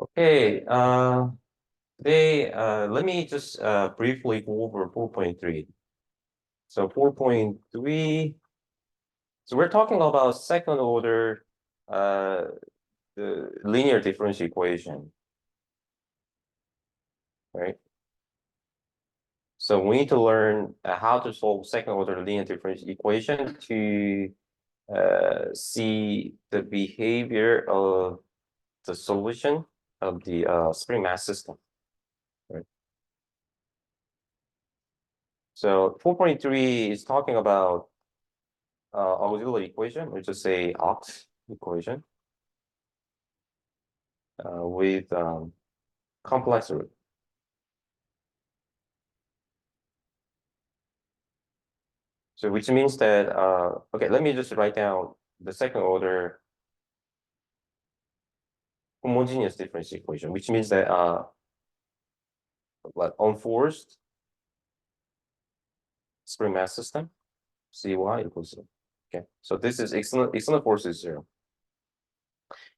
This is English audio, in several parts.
Okay, today, let me just briefly go over 4.3. So 4.3, so we're talking about second order, uh, the linear differential equation, right? So we need to learn how to solve second order linear differential equation to see the behavior of the solution of the spring mass system, right? So 4.3 is talking about auxiliary equation, or just say aux equation, with complex root. So which means that, okay, let me just write down the second order homogeneous differential equation, which means that what, unforced spring mass system, Cy equals 0. Okay, so this is external force is 0.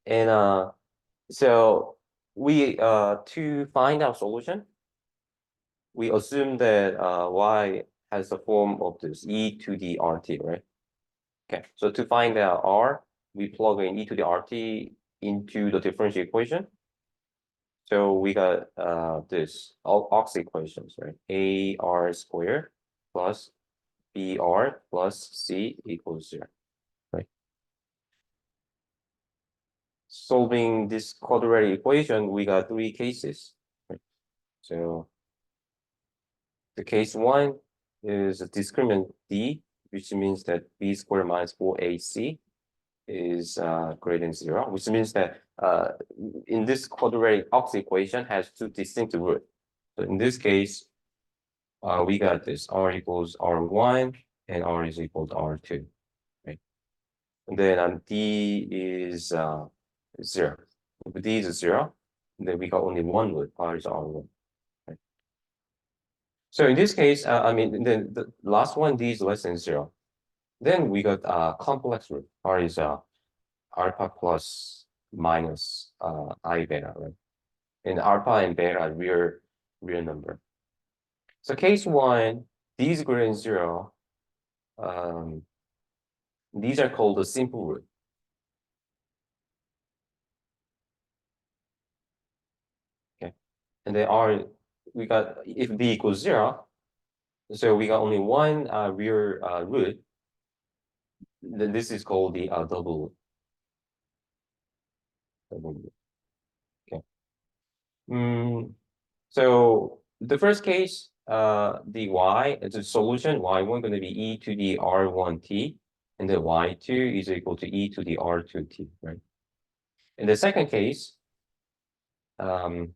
And so we to find our solution, we assume that y has the form of this e to the rt, right? Okay, so to find out r, we plug in e to the rt into the differential equation. So we got this aux equations, right? AR squared plus BR plus C equals 0, right? Solving this quadratic equation, we got three cases, right? So the case one is a discriminant D, which means that B squared minus 4AC is greater than 0, which means that in this quadratic aux equation has two distinct roots. So in this case, we got this r equals r1 and r is equal to r2, right? And then d is 0. If d is 0, then we got only one root, r is r1. Right? So in this case, I mean, then the last one, d is less than 0. Then we got complex root, r is alpha plus minus I beta, right? And alpha and beta are real number. So case one, d is greater than 0. These are called the simple root. Okay, and they are, we got, if b equals 0, so we got only one real root. Then this is called the double root. Okay. So the first case, the y, it's a solution, y1 going to be e to the r1t, and the y2 is equal to e to the r2t, right? In the second case, what?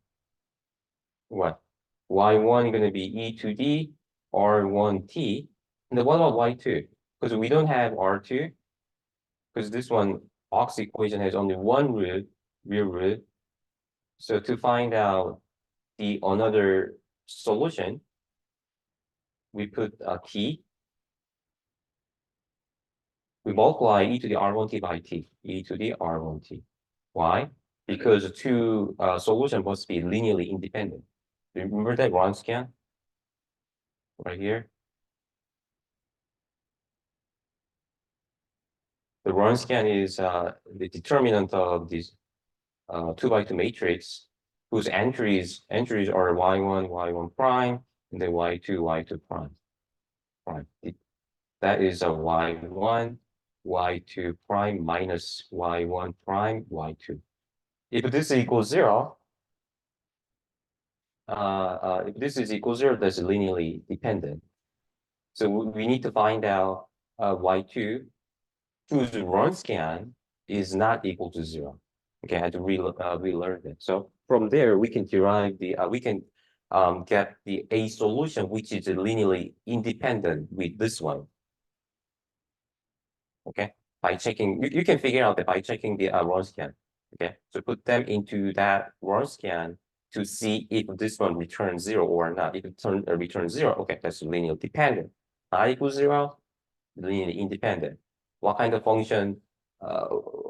y1 going to be e to the r1t, and then what about y2? Because we don't have r2, because this one, aux equation has only one root, real root. So to find out the another solution, we put a t. We multiply e to the r1t by t, e to the r1t. Why? Because the two solution must be linearly independent. Remember that Wronskian right here? The Wronskian is the determinant of this 2 by 2 matrix whose entries are y1, y1 prime, and then y2, y2 prime. That is a y1, y2 prime minus y1 prime, y2. If this equals 0, if this is equal 0, that's linearly dependent. So we need to find out y2 whose Wronskian is not equal to 0. Okay, I had to relearn that. So from there, we can derive the, we can get the A solution, which is linearly independent with this one. Okay, by checking, you can figure out that by checking the Wronskian. Okay, so put them into that Wronskian to see if this one returns 0 or not. If it returns 0, okay, that's linearly dependent. I equals 0, linearly independent. What kind of function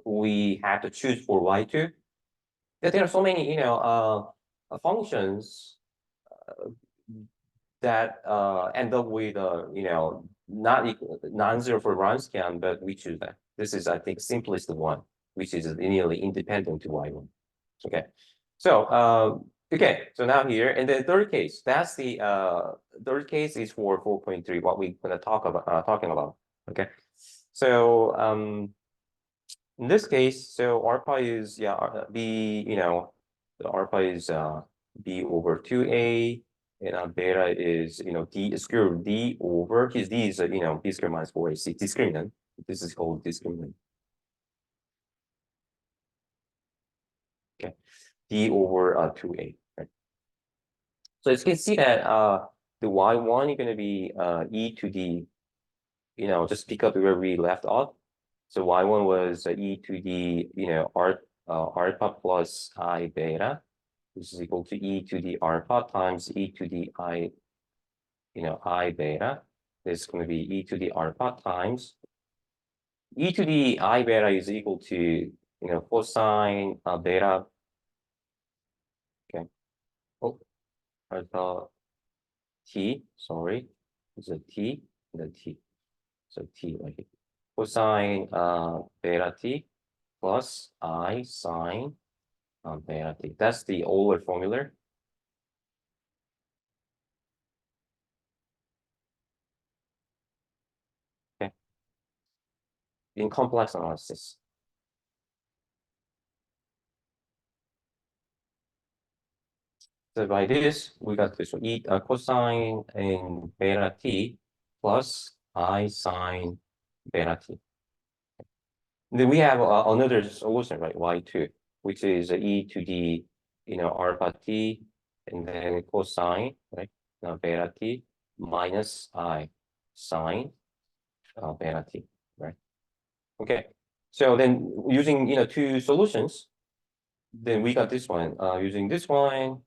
we have to choose for y2? that there are so many, functions that end up with not non-zero for Wronskian, but we choose that. This is, I think, simplest one, which is linearly independent to y1. Okay, so so now here, and the third case, that's the third case is for 4.3, what we're gonna talking about. Okay, so in this case, so alpha is b, the alpha is b over 2a, and beta is d square root d over, because d is b squared minus 4ac discriminant. This is called discriminant. Okay, d over 2a. Right. So as you can see that the y1 is going to be e to the, just pick up where we left off. So y1 was e to the alpha plus I beta, which is equal to e to the alpha times e to the I beta. This is going to be e to the alpha times e to the I beta is equal to cosine beta. Okay. Oh, alpha t. Sorry, it's a t and a t. So t right here. Cosine beta t plus I sine beta t. That's the Euler formula. Okay. In complex analysis. So by this, we got this e cosine and beta t plus I sine beta t. Then we have another solution, right? Y2, which is e to the alpha t and then cosine, right? Now beta t minus I sine beta t, right? Okay. So then using two solutions, then we got this one. Using this one,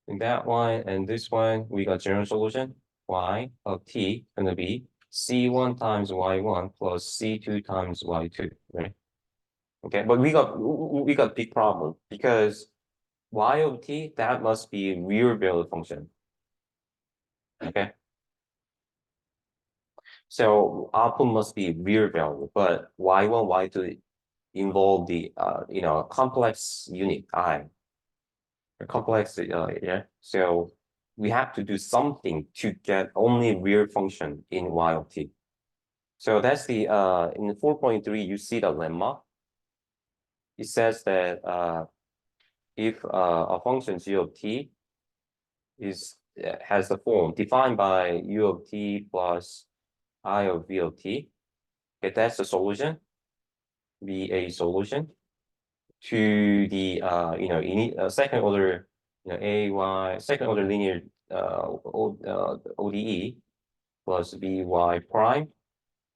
and that one, and this one, we got general solution. Y of t gonna be c1 times y1 plus c2 times y2, right? Okay, but we got big problem because y of t, that must be a real value function. Okay. So output must be real value, but y1, y2 involve the complex unit I. Complex, yeah. So we have to do something to get only real function in y of t. So that's the in 4.3 you see the lemma. It says that if a function g of t is has the form defined by u of t plus I of v of t, okay, that's the solution, be a solution to the second order second order linear ODE plus by prime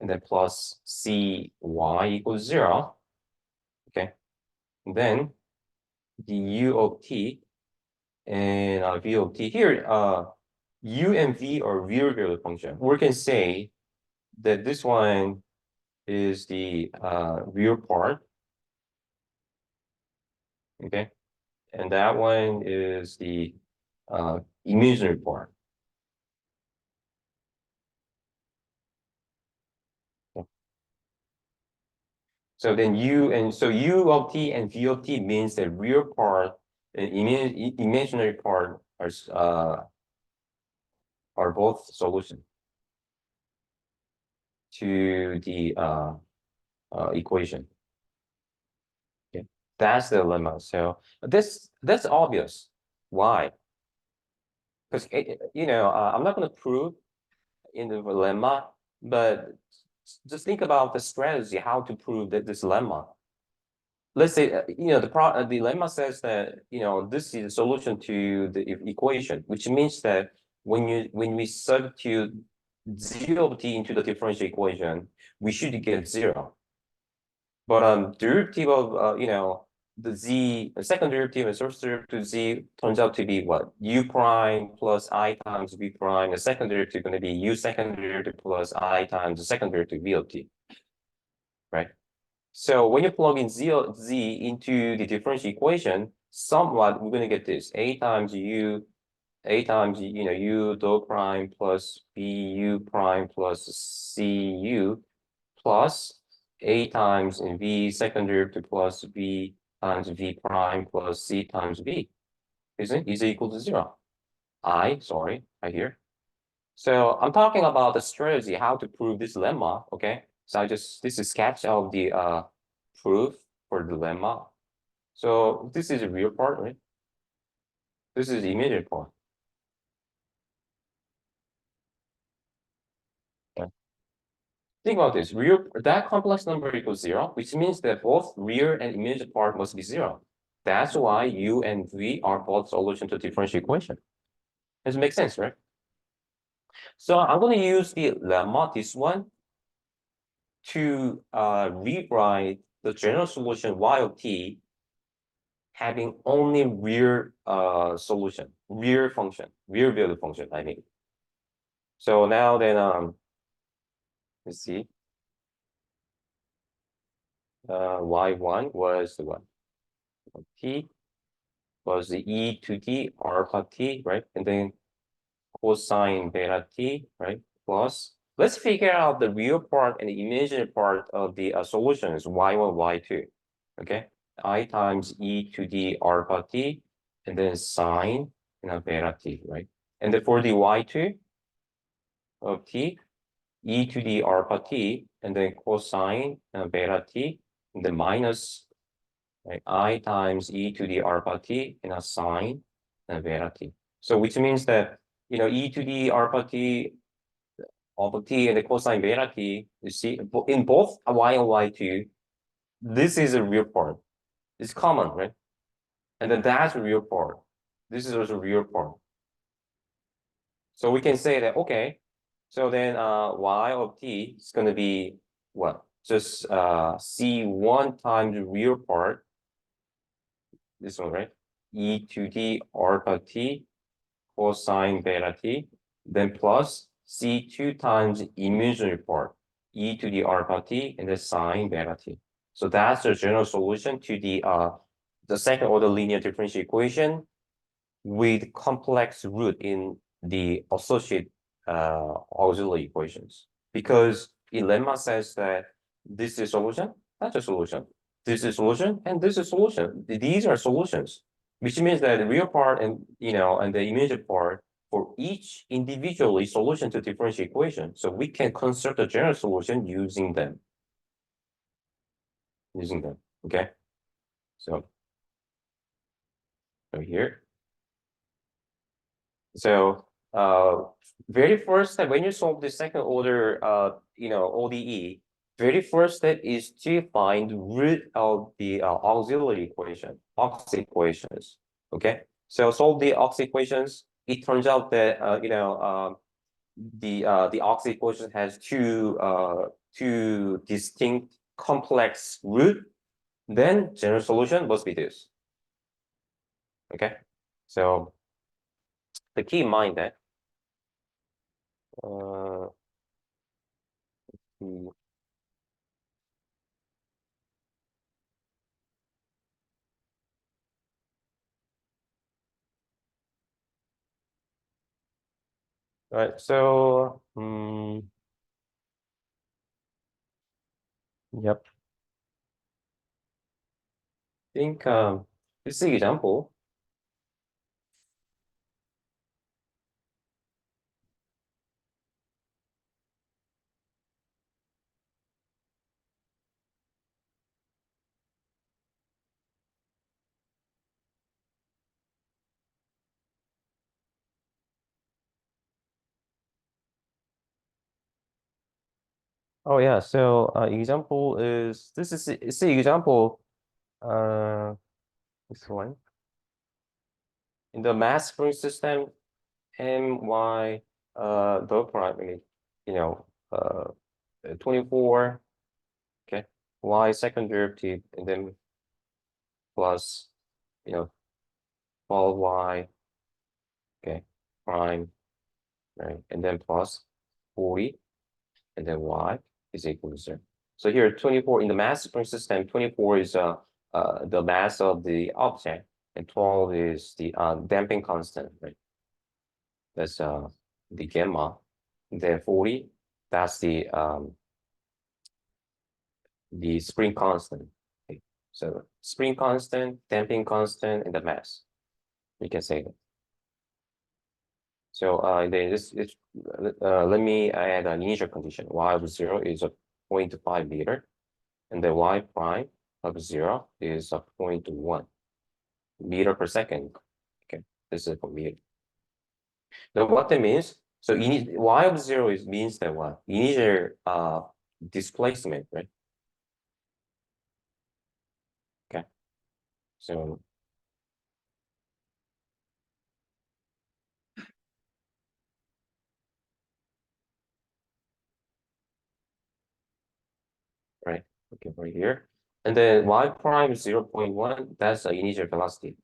and then plus cy equals 0. Okay, and then the u of t and v of t here, u and v are real value function. We can say that this one is the real part. Okay, and that one is the imaginary part. So then u of t and v of t means the real part and imaginary part are both solution to the equation. Okay, that's the lemma. So that's obvious. Why? Because I'm not going to prove in the lemma, but just think about the strategy how to prove that this lemma. Let's say the lemma says that this is a solution to the equation, which means that when we substitute 0 of t into the differential equation, we should get 0. But derivative of the second derivative and first derivative to z turns out to be what? U prime plus I times v prime. The second derivative is going to be u second derivative plus I times the second derivative v of t, right? So when you plug in z into the differential equation, somewhat we're going to get this a times u, u dou prime plus bu prime plus cu plus a times v second derivative plus b times v prime plus c times b. Isn't it? Is equal to 0. Sorry, right here. So I'm talking about the strategy, how to prove this lemma, okay? So this is a sketch of the proof for the lemma. So this is a real part, right? This is the immediate part. Okay. Think about this. That complex number equals 0, which means that both real and immediate part must be 0. That's why u and v are both solution to differential equation. Does it make sense, right? So I'm going to use the lemma, this one, to rewrite the general solution y of t having only real solution, real function, real value function, I mean. So now then, let's see. Y1 was the one. T was the e to t alpha t, right? And then cosine beta t, right? Plus, let's figure out the real part and the imaginary part of the solutions, y1, y2, okay? I times e to the alpha t, and then sine beta t, right? And then for the y2 of t, e to the alpha t, and then cosine beta t, and then minus, right? I times e to the alpha t and a sine beta t. So which means that, e to the alpha t and the cosine beta t, you see, in both y and y2, this is a real part. It's common, right? And then that's a real part. This is also a real part. So we can say that, okay, so then y of t is going to be what? Just c1 times the real part, this one, right? E to the alpha t cosine beta t, then plus c2 times imaginary part, e to the alpha t, and then sine beta t. So that's the general solution to the second order linear differential equation with complex root in the associate auxiliary equations. Because the lemma says that this is solution, that's a solution. This is solution, and this is solution. These are solutions, which means that the real part and and the immediate part for each individually solution to differential equation. So we can construct a general solution using them. Okay. So over here. So very first step when you solve the second order ODE, very first step is to find root of the auxiliary equation, aux equations. Okay, so solve the aux equations. It turns out that the aux equation has two distinct complex root. Then general solution must be this. Okay, so the key in mind that hmm, right, so yep. I think this is an example. Oh yeah, so example is this is it's the example this one in the mass spring system my the prime you know uh 24, okay, y second derivative and then plus 12y, okay, prime, right, and then plus 40 and then y is equal to 0. So here 24 in the mass spring system, 24 is the mass of the object, and 12 is the damping constant, right? That's the gamma. Then 40, that's the spring constant. Okay. So spring constant, damping constant, and the mass. You can say that. So then let me add an initial condition. Y of 0 is a 0.5 meter, and the Y prime of 0 is a 0.1 meter per second. Okay, this is for meter. Now what that means? So Y of 0 means that what? Initial displacement, right? Okay, so right, okay, right here. And then Y prime 0.1, that's the initial velocity.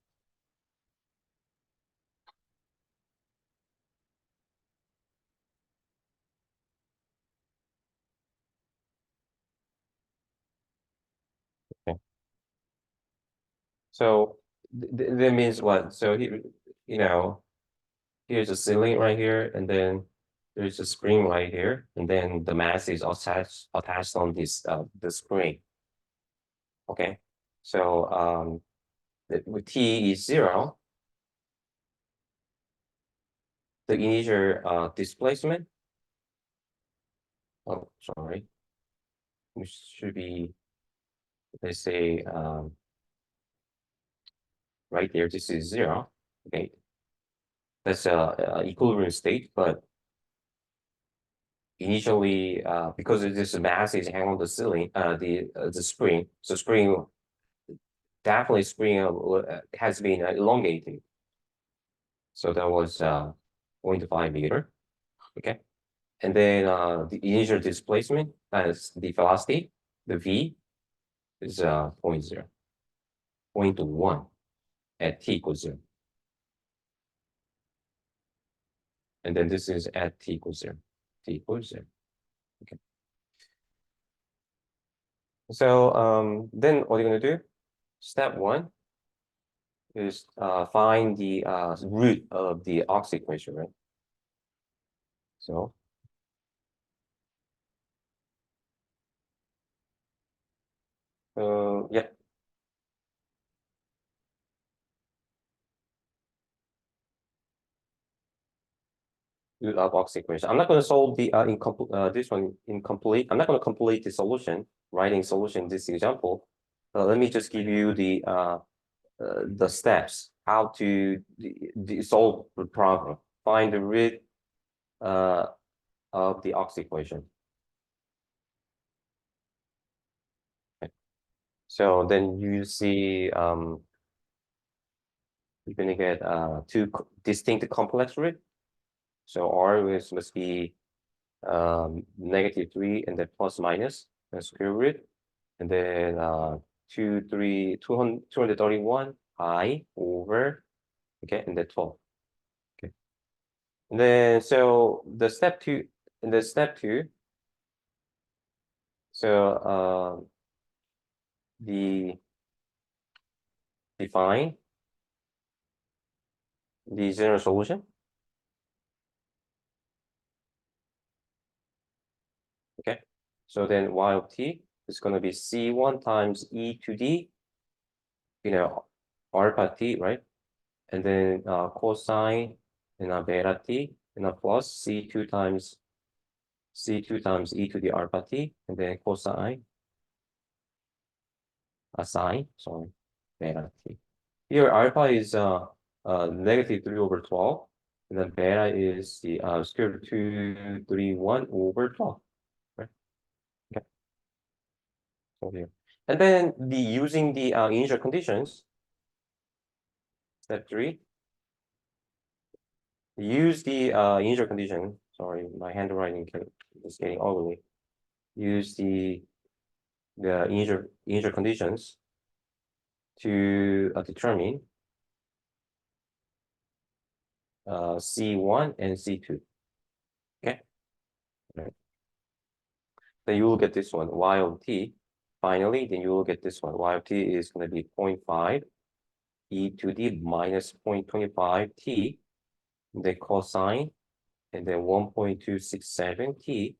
Okay. So that means what? So here, you know, here's a ceiling right here, and then there's a spring right here, and then the mass is attached on this the spring. Okay, so with t is 0, the initial displacement. Oh, sorry, which should be, let's say right there. This is 0. Okay, that's a equilibrium state, but initially because this mass is hanging on the ceiling, the spring, so spring definitely spring has been elongated. So that was 0.5 meter. Okay. And then the initial displacement as the velocity, the V is 0.0, 0.1 at t equals 0. And then this is at t equals 0. T equals 0. Okay. So then what are you going to do? Step 1 is find the root of the ox equation, right? So yeah, root of ox equation. I'm not going to solve the this one incomplete. I'm not going to complete the solution, writing solution this example. Let me just give you the steps how to solve the problem. Find the root of the ox equation. Okay. So then you see you're going to get two distinct complex root. So R must be -3 and then plus minus the square root, and then 231 I over, okay, and then 12. Okay. And then so the step 2, in the step 2, so the define the general solution. Okay. So then y of t is going to be c1 times e to d, alpha t, right? And then cosine and beta t, and plus c2 times e to the alpha t, and then cosine, sine, sorry, beta t. Here alpha is -3/12, and then beta is the square root 231/12, right? Okay, so here. And then using the initial conditions, step 3, use the initial condition. Sorry, my handwriting is getting ugly. Use the initial conditions to determine C1 and C2. Okay. Right. then you will get this one, y of t. Finally, then you will get this one, y of t is going to be 0.5 e to the minus 0.25 t, the cosine, and then 1.267 t,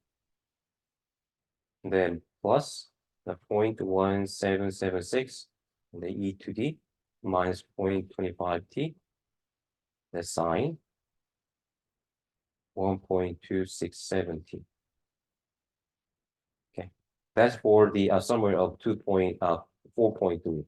and then plus the 0.1776, and the e to the minus 0.25 t, the sine, 1.267 t. Okay, that's for the summary of 4.3.